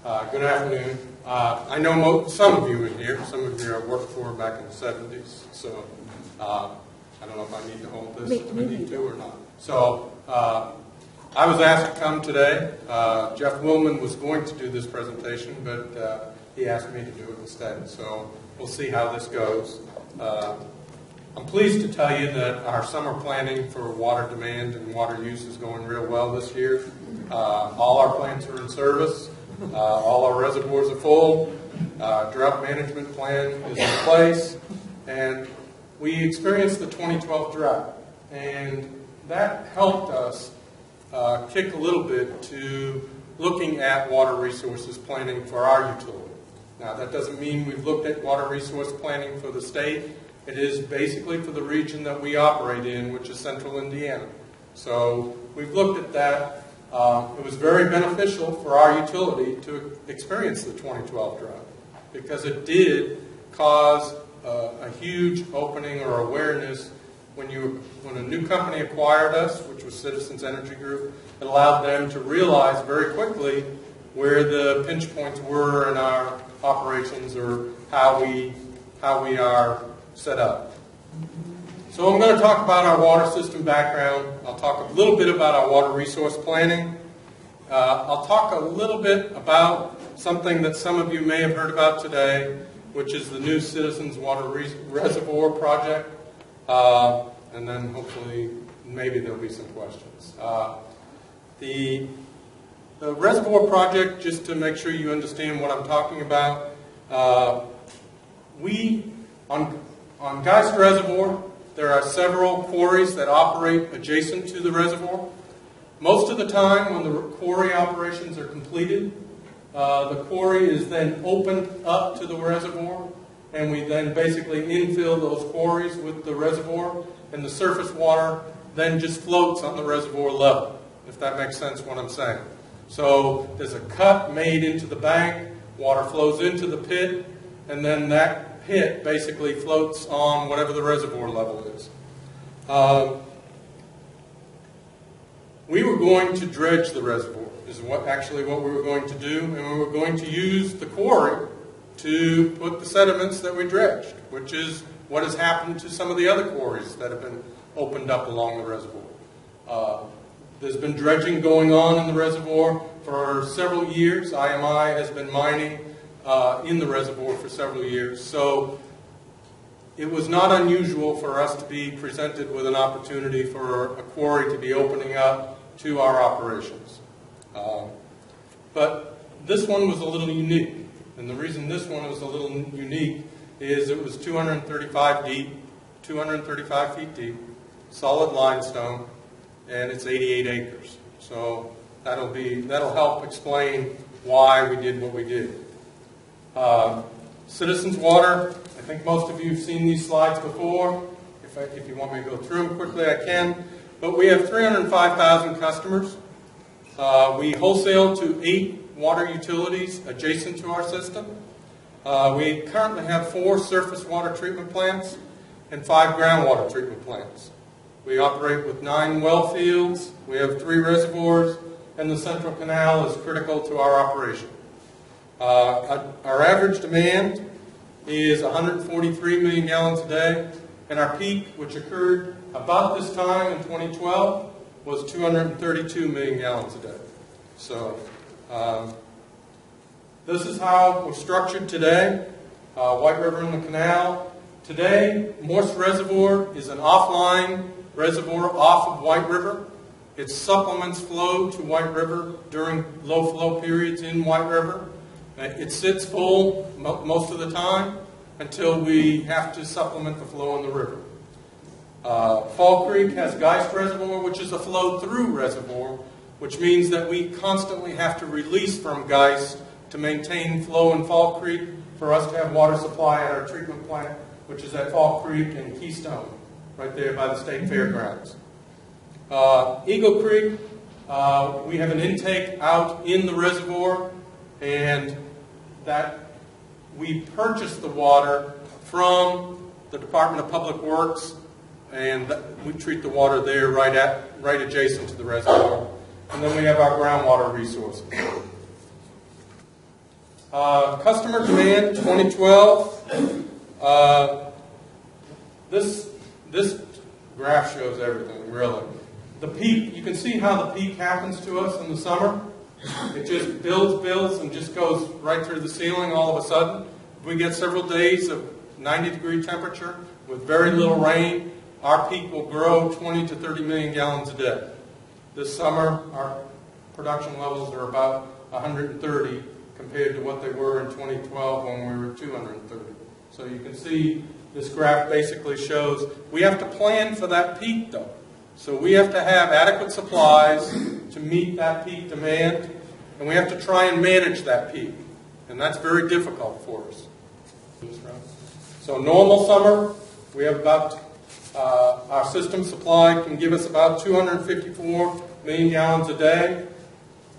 Good afternoon. I know some of you in here. Some of you I worked for back in the 70s. So I don't know if I need to hold this, if I need to or not. So I was asked to come today. Jeff Willman was going to do this presentation, but he asked me to do it instead. So we'll see how this goes. I'm pleased to tell you that our summer planning for water demand and water use is going real well this year. All our plants are in service. All our reservoirs are full. Drought management plan is in place. And we experienced the 2012 drought. And that helped us kick a little bit to looking at water resources planning for our utility. Now, that doesn't mean we've looked at water resource planning for the state. It is basically for the region that we operate in, which is central Indiana. So we've looked at that. It was very beneficial for our utility to experience the 2012 drought because it did cause a huge opening or awareness when a new company acquired us, which was Citizens Energy Group. It allowed them to realize very quickly where the pinch points were in our operations or how we are set up. So I'm going to talk about our water system background. I'll talk a little bit about our water resource planning. I'll talk a little bit about something that some of you may have heard about today, which is the new Citizens Water Reservoir project. And then hopefully, maybe there'll be some questions. The reservoir project, just to make sure you understand what I'm talking about, on Geist Reservoir, there are several quarries that operate adjacent to the reservoir. Most of the time, when the quarry operations are completed, the quarry is then opened up to the reservoir, and we then basically infill those quarries with the reservoir, and the surface water then just floats on the reservoir level, if that makes sense what I'm saying. So there's a cut made into the bank, water flows into the pit, and then that pit basically floats on whatever the reservoir level is. We were going to dredge the reservoir, is actually what we were going to do, and we were going to use the quarry to put the sediments that we dredged, which is what has happened to some of the other quarries that have been opened up along the reservoir. There's been dredging going on in the reservoir for several years. IMI has been mining in the reservoir for several years. So it was not unusual for us to be presented with an opportunity for a quarry to be opening up to our operations. But this one was a little unique. And the reason this one was a little unique is it was 235 feet deep, solid limestone, and it's 88 acres. So that'll help explain why we did what we did. Citizens Water, I think most of you have seen these slides before. If you want me to go through them quickly, I can. But we have 305,000 customers. We wholesale to 8 water utilities adjacent to our system. We currently have 4 surface water treatment plants and 5 groundwater treatment plants. We operate with 9 well fields. We have 3 reservoirs, and the central canal is critical to our operation. Our average demand is 143 million gallons a day, and our peak, which occurred about this time in 2012, was 232 million gallons a day. So this is how we're structured today. White River and the canal. Today, Morse Reservoir is an offline reservoir off of White River. It supplements flow to White River during low flow periods in White River. It sits full most of the time until we have to supplement the flow in the river. Fall Creek has Geist Reservoir, which is a flow-through reservoir, which means that we constantly have to release from Geist to maintain flow in Fall Creek for us to have water supply at our treatment plant, which is at Fall Creek and Keystone, right there by the state fairgrounds. Eagle Creek, we have an intake out in the reservoir, and that we purchase the water from the Department of Public Works, and we treat the water there right adjacent to the reservoir. And then we have our groundwater resources. Customer demand 2012. This graph shows everything, really. The peak, you can see how the peak happens to us in the summer. It just builds, and just goes right through the ceiling all of a sudden. We get several days of 90-degree temperature with very little rain. Our peak will grow 20 to 30 million gallons a day. This summer, our production levels are about 130 compared to what they were in 2012 when we were 230. So you can see this graph basically shows we have to plan for that peak, though. So we have to have adequate supplies to meet that peak demand, and we have to try and manage that peak. And that's very difficult for us. So normal summer, we have about, our system supply can give us about 254 million gallons a day.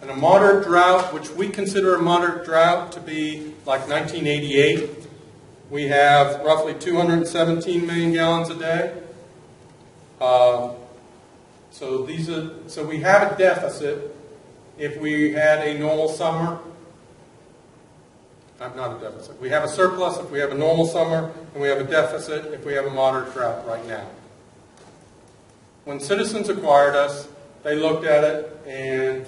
And a moderate drought, which we consider a moderate drought to be like 1988, we have roughly 217 million gallons a day. So we have a deficit if we had a normal summer. Not a deficit. We have a surplus if we have a normal summer, and we have a deficit if we have a moderate drought right now. When citizens acquired us, they looked at it and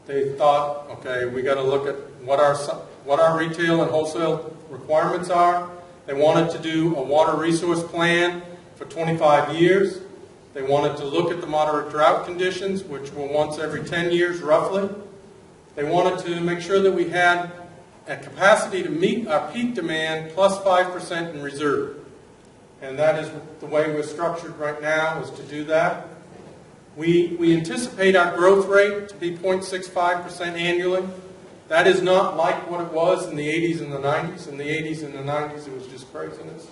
they thought, okay, we got to look at what our retail and wholesale requirements are. They wanted to do a water resource plan for 25 years. They wanted to look at the moderate drought conditions, which were once every 10 years roughly. They wanted to make sure that we had a capacity to meet our peak demand plus 5% in reserve. And that is the way we're structured right now, is to do that. We anticipate our growth rate to be 0.65% annually. That is not like what it was in the 80s and the 90s. In the 80s and the 90s, it was just craziness.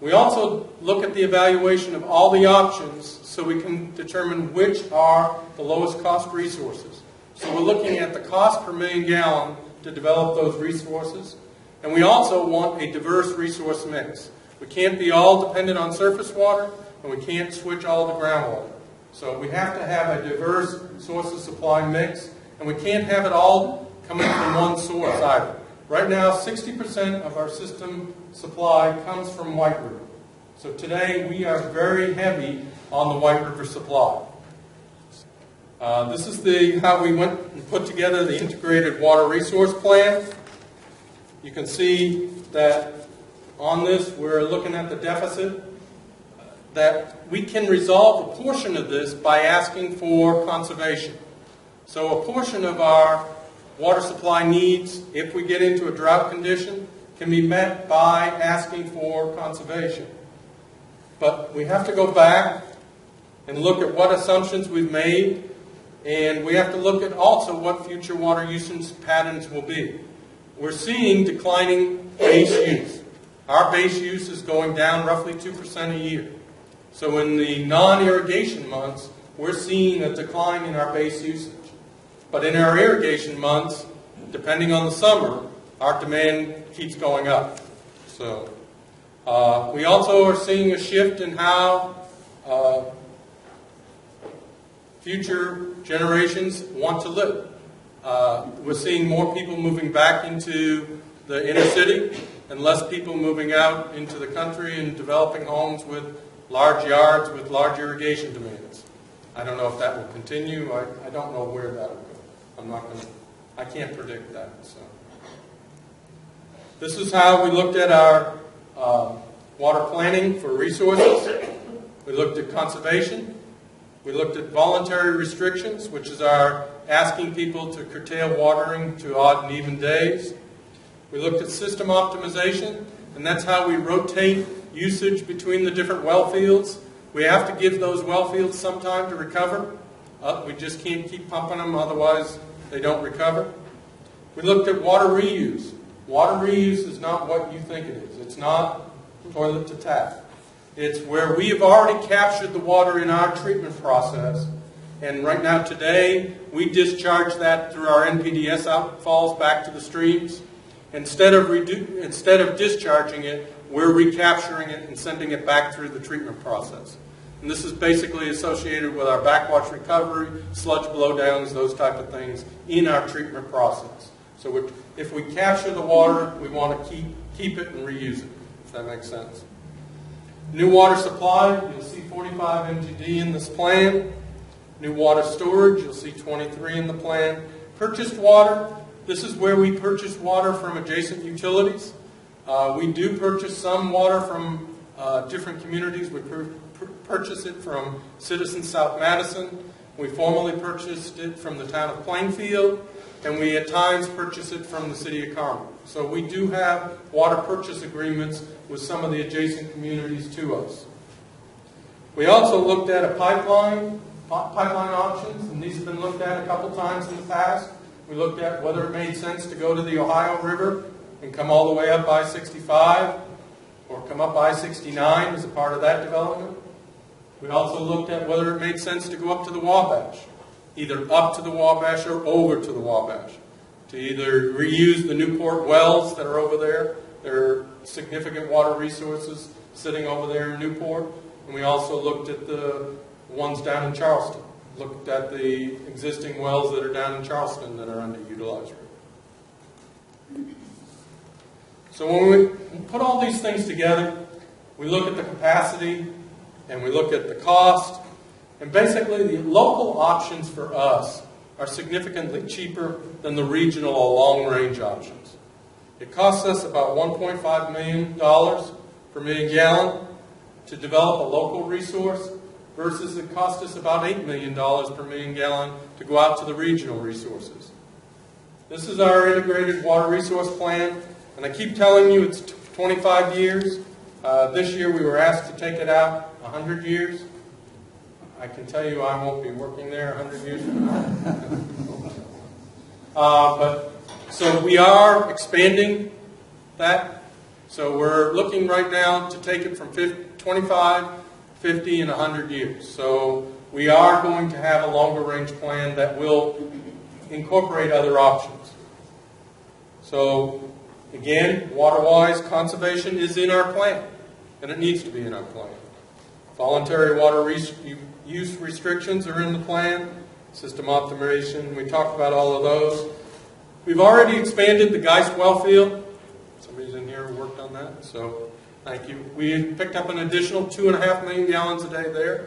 We also look at the evaluation of all the options so we can determine which are the lowest cost resources. So we're looking at the cost per million gallon to develop those resources. And we also want a diverse resource mix. We can't be all dependent on surface water, and we can't switch all to groundwater. So we have to have a diverse source of supply mix, and we can't have it all coming from one source either. Right now, 60% of our system supply comes from White River. So today, we are very heavy on the White River supply. This is how we went and put together the integrated water resource plan. You can see that on this, we're looking at the deficit, that we can resolve a portion of this by asking for conservation. So a portion of our water supply needs, if we get into a drought condition, can be met by asking for conservation. But we have to go back and look at what assumptions we've made, and we have to look at also what future water usage patterns will be. We're seeing declining base use. Our base use is going down roughly 2% a year. So in the non-irrigation months, we're seeing a decline in our base usage. But in our irrigation months, depending on the summer, our demand keeps going up. So we also are seeing a shift in how future generations want to live. We're seeing more people moving back into the inner city and less people moving out into the country and developing homes with large yards with large irrigation demands. I don't know if that will continue. I don't know where that will go. I can't predict that. So this is how we looked at our water planning for resources. We looked at conservation. We looked at voluntary restrictions, which is our asking people to curtail watering to odd and even days. We looked at system optimization, and that's how we rotate usage between the different well fields. We have to give those well fields some time to recover. We just can't keep pumping them, otherwise they don't recover. We looked at water reuse. Water reuse is not what you think it is. It's not toilet to tap. It's where we have already captured the water in our treatment process. And right now, today, we discharge that through our NPDS outfalls back to the streams. Instead of discharging it, we're recapturing it and sending it back through the treatment process. And this is basically associated with our backwash recovery, sludge blowdowns, those type of things in our treatment process. So if we capture the water, we want to keep it and reuse it, if that makes sense. New water supply, you'll see 45 MGD in this plan. New water storage, you'll see 23 in the plan. Purchased water, this is where we purchase water from adjacent utilities. We do purchase some water from different communities. We purchase it from Citizens South Madison. We formerly purchased it from the town of Plainfield, and we at times purchase it from the city of Carmel. So we do have water purchase agreements with some of the adjacent communities to us. We also looked at a pipeline options, and these have been looked at a couple times in the past. We looked at whether it made sense to go to the Ohio River and come all the way up I-65 or come up I-69 as a part of that development. We also looked at whether it made sense to go up to the Wabash, either up to the Wabash or over to the Wabash, to either reuse the Newport wells that are over there. There are significant water resources sitting over there in Newport. And we also looked at the ones down in Charleston, looked at the existing wells that are down in Charleston that are underutilized. So when we put all these things together, we look at the capacity and we look at the cost, and basically the local options for us are significantly cheaper than the regional or long-range options. It costs us about $1.5 million per million gallon to develop a local resource versus it cost us about $8 million per million gallon to go out to the regional resources. This is our integrated water resource plan, and I keep telling you it's 25 years. This year we were asked to take it out 100 years. I can tell you I won't be working there 100 years from now. So we are expanding that. So we're looking right now to take it from 25, 50, and 100 years. So we are going to have a longer range plan that will incorporate other options. So again, water-wise, conservation is in our plan, and it needs to be in our plan. Voluntary water use restrictions are in the plan. System optimization, we talked about all of those. We've already expanded the Geist well field. Somebody's in here who worked on that, so thank you. We picked up an additional 2.5 million gallons a day there.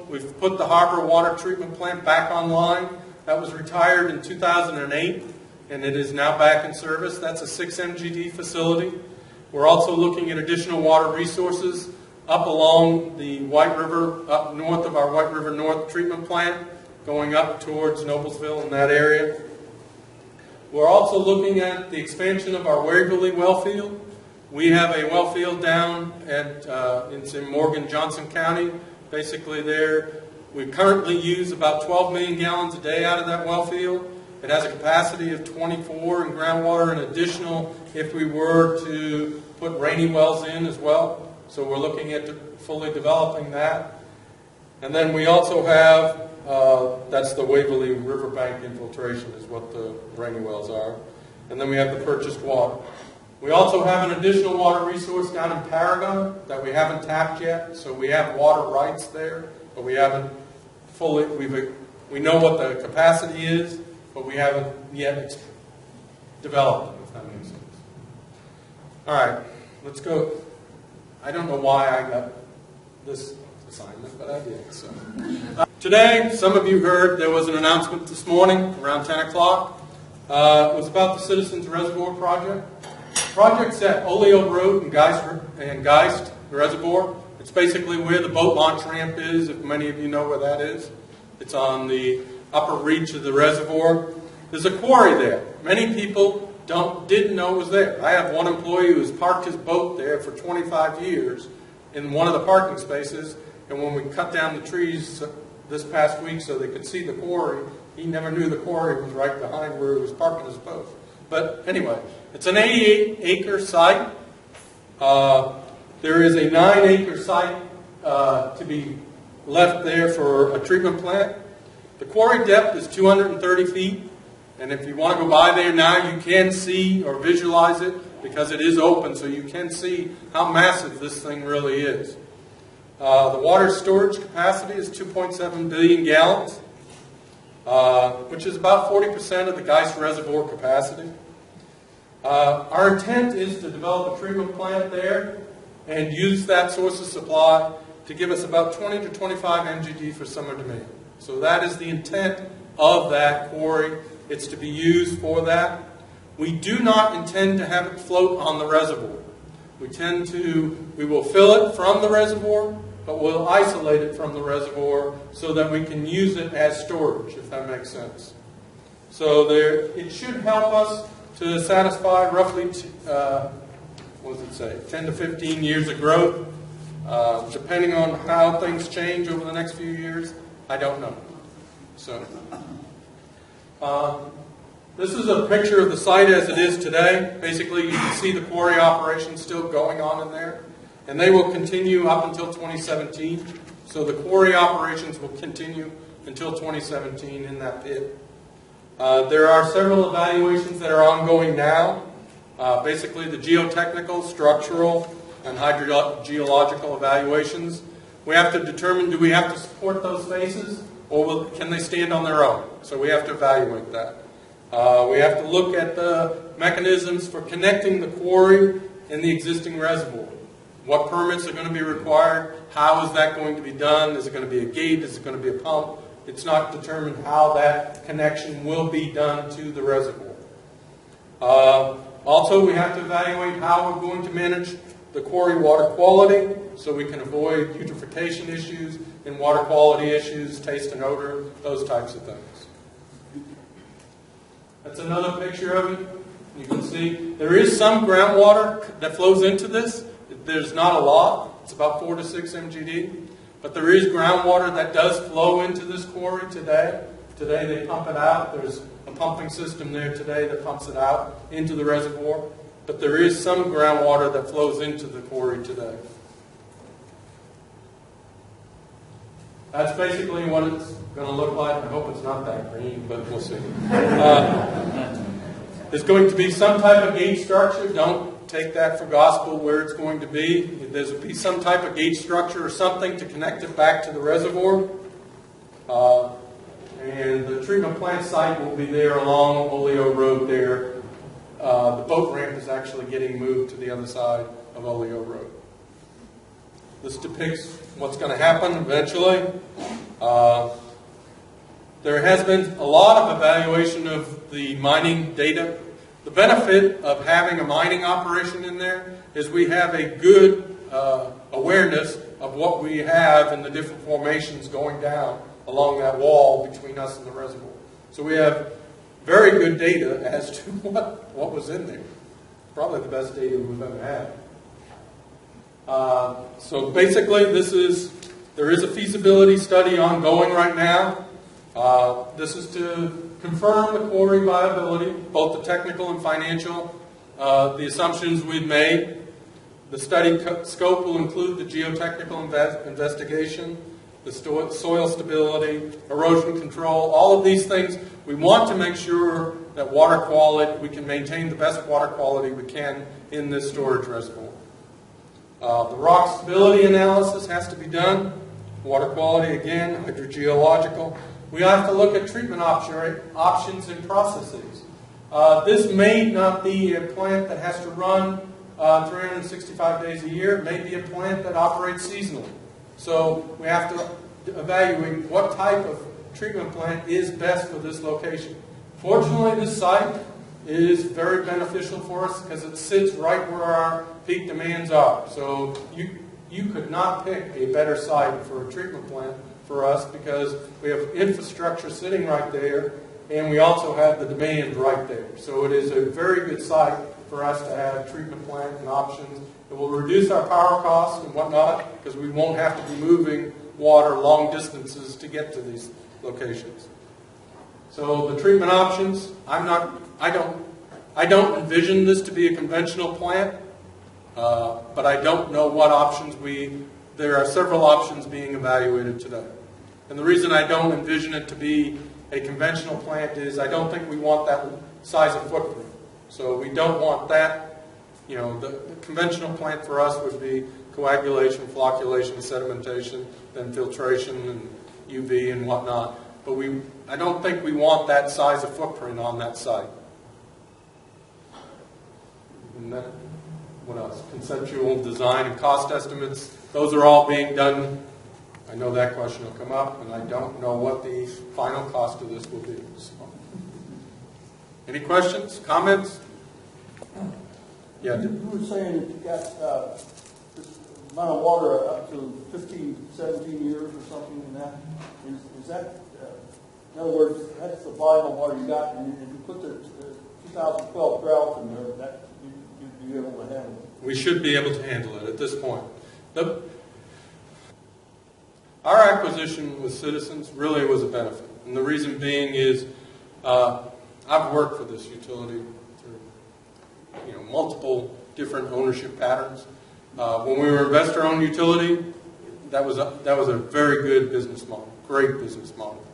We've put the Harbor Water Treatment Plant back online. That was retired in 2008, and it is now back in service. That's a 6 MGD facility. We're also looking at additional water resources up along the White River, up north of our White River North treatment plant, going up towards Noblesville in that area. We're also looking at the expansion of our Waverly well field. We have a well field down at it's in Morgan, Johnson County. Basically there, we currently use about 12 million gallons a day out of that well field. It has a capacity of 24 in groundwater, and additional if we were to put rainy wells in as well. So we're looking at fully developing that. And then we also have, that's the Waverly Riverbank infiltration is what the rainy wells are. And then we have the purchased water. We also have an additional water resource down in Paragon that we haven't tapped yet. So we have water rights there, but we haven't fully, we know what the capacity is, but we haven't yet developed it, if that makes sense. All right, let's go. I don't know why I got this assignment, but I did. So today, some of you heard there was an announcement this morning around 10 o'clock. It was about the Citizens Reservoir project. The project's at Oleo Road and Geist Reservoir. It's basically where the boat launch ramp is, if many of you know where that is. It's on the upper reach of the reservoir. There's a quarry there. Many people didn't know it was there. I have one employee who's parked his boat there for 25 years in one of the parking spaces, and when we cut down the trees this past week so they could see the quarry, he never knew the quarry was right behind where he was parking his boat. But anyway, it's an 88-acre site. There is a 9-acre site to be left there for a treatment plant. The quarry depth is 230 feet. And if you want to go by there now, you can see or visualize it because it is open, so you can see how massive this thing really is. The water storage capacity is 2.7 billion gallons. which is about 40% of the Geist Reservoir capacity. Our intent is to develop a treatment plant there and use that source of supply to give us about 20 to 25 MGD for summer demand. So that is the intent of that quarry. It's to be used for that. We do not intend to have it float on the reservoir. We will fill it from the reservoir, but we'll isolate it from the reservoir so that we can use it as storage, if that makes sense. So it should help us to satisfy roughly, 10 to 15 years of growth. Depending on how things change over the next few years, I don't know. So, this is a picture of the site as it is today. Basically, you can see the quarry operation still going on in there, and they will continue up until 2017. So the quarry operations will continue until 2017 in that pit. There are several evaluations that are ongoing now. Basically, the geotechnical, structural, and hydrogeological evaluations. We have to determine, do we have to support those faces, or can they stand on their own? So we have to evaluate that. We have to look at the mechanisms for connecting the quarry and the existing reservoir. What permits are going to be required? How is that going to be done? Is it going to be a gate? Is it going to be a pump? It's not determined how that connection will be done to the reservoir. Also, we have to evaluate how we're going to manage the quarry water quality so we can avoid eutrophication issues and water quality issues, taste and odor, those types of things. That's another picture of it. You can see there is some groundwater that flows into this. There's not a lot. It's about 4 to 6 MGD. But there is groundwater that does flow into this quarry today. Today they pump it out. There's a pumping system there today that pumps it out into the reservoir. But there is some groundwater that flows into the quarry today. That's basically what it's going to look like. I hope it's not that green, but we'll see. There's going to be some type of gate structure. Don't take that for gospel where it's going to be. There's going to be some type of gate structure or something to connect it back to the reservoir. And the treatment plant site will be there along Oleo Road there. The boat ramp is actually getting moved to the other side of Oleo Road. This depicts what's going to happen eventually. There has been a lot of evaluation of the mining data. The benefit of having a mining operation in there is we have a good awareness of what we have in the different formations going down along that wall between us and the reservoir. So we have very good data as to what was in there. Probably the best data we've ever had. So basically, there is a feasibility study ongoing right now. This is to confirm the quarry viability, both the technical and financial, the assumptions we've made. The study scope will include the geotechnical investigation, the soil stability, erosion control, all of these things. We want to make sure that water quality, we can maintain the best water quality we can in this storage reservoir. The rock stability analysis has to be done. Water quality, again, hydrogeological. We have to look at treatment options and processes. This may not be a plant that has to run 365 days a year. It may be a plant that operates seasonally. So we have to evaluate what type of treatment plant is best for this location. Fortunately, this site is very beneficial for us because it sits right where our peak demands are. So you could not pick a better site for a treatment plant for us because we have infrastructure sitting right there and we also have the demand right there. So it is a very good site for us to have treatment plant and options. It will reduce our power costs and whatnot because we won't have to be moving water long distances to get to these locations. So the treatment options, I don't envision this to be a conventional plant, but I don't know what options there are several options being evaluated today. And the reason I don't envision it to be a conventional plant is I don't think we want that size of footprint. So we don't want that. You know, the conventional plant for us would be coagulation, flocculation, sedimentation, then filtration and UV and whatnot. but I don't think we want that size of footprint on that site. And then, what else? Conceptual design and cost estimates. Those are all being done. I know that question will come up, and I don't know what the final cost of this will be. So. Any questions, comments? Yeah. You were saying that you got this amount of water up to 15, 17 years or something in that. Is that, in other words, that's the volume of water you got, and if you put the 2012 drought in there, that you'd be able to handle it? We should be able to handle it at this point. Our acquisition with Citizens really was a benefit, and the reason being is I've worked for this utility through multiple different ownership patterns. When we were investor-owned utility, that was a very good business model, great business model.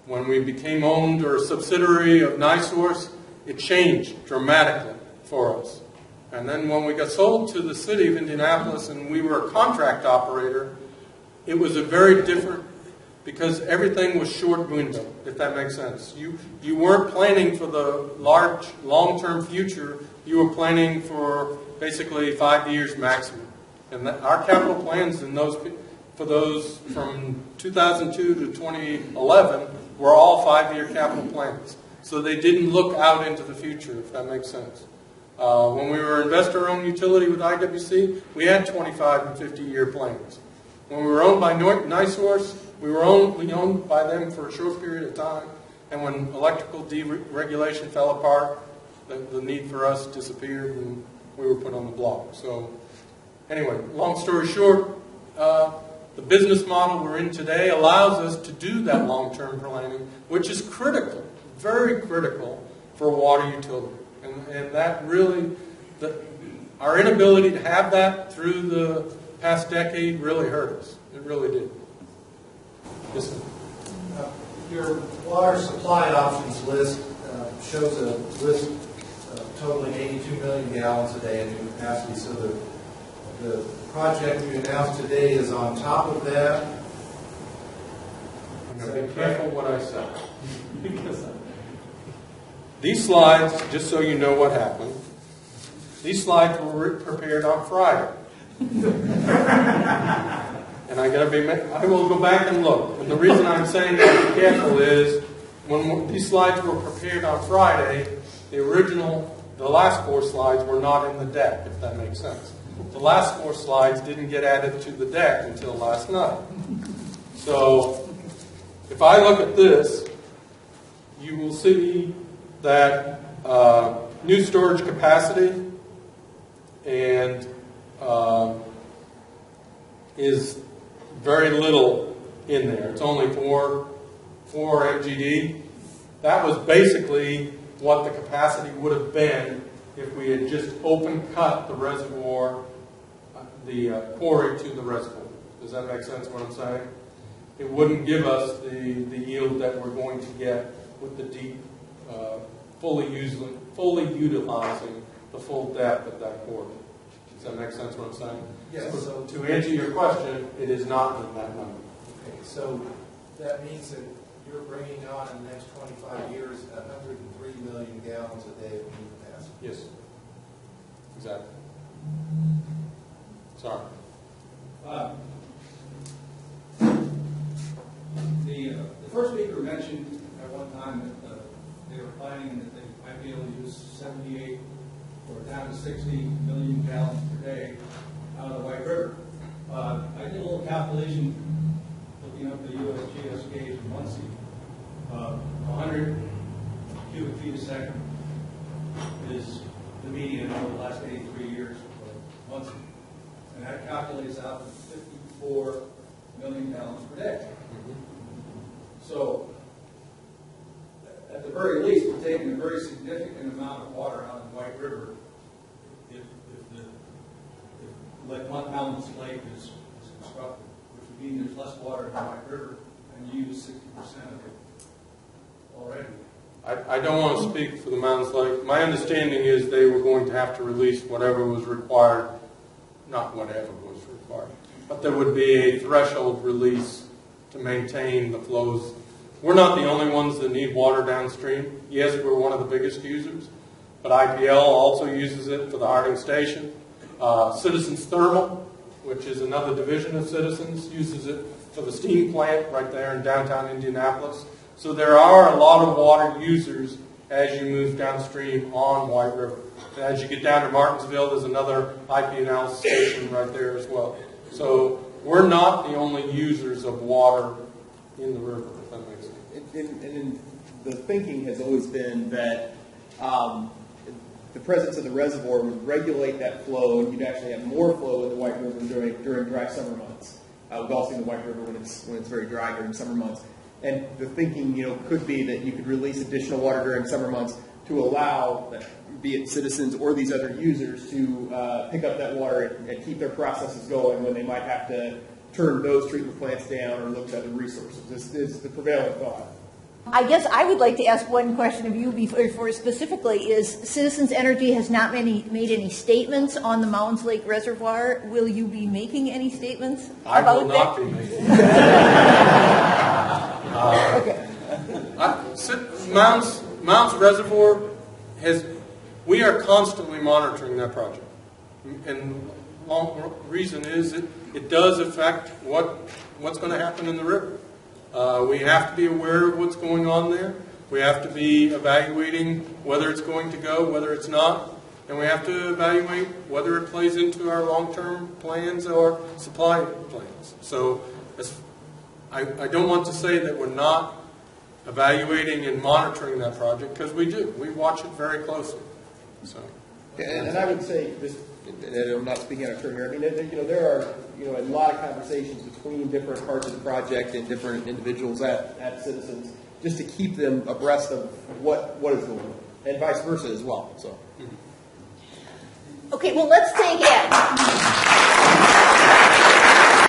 When we became owned or a subsidiary of NiSource, it changed dramatically for us. And then when we got sold to the city of Indianapolis and we were a contract operator, it was a very different, because everything was short window, if that makes sense. You weren't planning for the large, long-term future. You were planning for basically 5 years maximum. And our capital plans for those from 2002 to 2011 were all 5-year capital plans. So they didn't look out into the future, if that makes sense. When we were investor-owned utility with IWC, we had 25 and 50-year plans. When we were owned by NiSource, we were owned by them for a short period of time. And when electrical deregulation fell apart, the need for us disappeared and we were put on the block. So anyway, long story short, the business model we're in today allows us to do that long-term planning, which is critical, very critical for a water utility. And that really, our inability to have that through the past decade really hurt us. It really did. Yes, sir. Your water supply options list shows a list totaling 82 million gallons a day in new capacity. So the project you announced today is on top of that. I'm going to be careful what I say. These slides, just so you know what happened, these slides were prepared on Friday. And I will go back and look. And the reason I'm saying that be careful is when these slides were prepared on Friday, the last 4 slides were not in the deck, if that makes sense. The last 4 slides didn't get added to the deck until last night. So if I look at this, you will see that new storage capacity and is very little in there. It's only 4 MGD. That was basically what the capacity would have been if we had just open cut the reservoir, the quarry to the reservoir. Does that make sense what I'm saying? It wouldn't give us the yield that we're going to get with the deep, fully utilizing the full depth of that quarry. Does that make sense what I'm saying? Yes. So to answer your question, it is not in that number. Okay, so that means that you're bringing on in the next 25 years 103 million gallons a day of new capacity. Yes. Exactly. Sorry. The first speaker mentioned at one time that they were planning that they might be able to use 78 or down to 60 million gallons per day out of the White River. I did a little calculation looking up the USGS gauge in Muncie. 100 cubic feet a second is the median over the last 83 years for Muncie. And that calculates out to 54 million gallons per day. So, at the very least, we're taking a very significant amount of water out of the White River if Mounds Lake is constructed, which would mean there's less water in the White River, and you use 60% of it already. I don't want to speak for the Mounds Lake. My understanding is they were going to have to release whatever was required, not whatever was required, but there would be a threshold release to maintain the flows. We're not the only ones that need water downstream. Yes, we're one of the biggest users, but IPL also uses it for the Harding Station. Citizens Thermal, which is another division of Citizens, uses it for the steam plant right there in downtown Indianapolis. So there are a lot of water users as you move downstream on White River. And as you get down to Martinsville, there's another IPL station right there as well. So we're not the only users of water in the river, if that makes sense. And the thinking has always been that the presence of the reservoir would regulate that flow, and you'd actually have more flow in the White River during dry summer months. We've all seen the White River when it's very dry during summer months. And the thinking, could be that you could release additional water during summer months to allow, be it citizens or these other users, to pick up that water and keep their processes going when they might have to turn those treatment plants down or look at other resources. This is the prevailing thought. I guess I would like to ask one question of you before specifically is Citizens Energy has not made any statements on the Mounds Lake Reservoir. Will you be making any statements I about will that? not be making Mounds Reservoir we are constantly monitoring that project. And the reason is it does affect what's going to happen in the river. We have to be aware of what's going on there. We have to be evaluating whether it's going to go, whether it's not. And we have to evaluate whether it plays into our long-term plans or supply plans. So I don't want to say that we're not evaluating and monitoring that project, because we do. We watch it very closely. So. And I would say, and I'm not speaking out of turn here, I mean, there are a lot of conversations between different parts of the project and different individuals at Citizens, just to keep them abreast of what is going on, and vice versa as well. So. Okay, well, let's take it.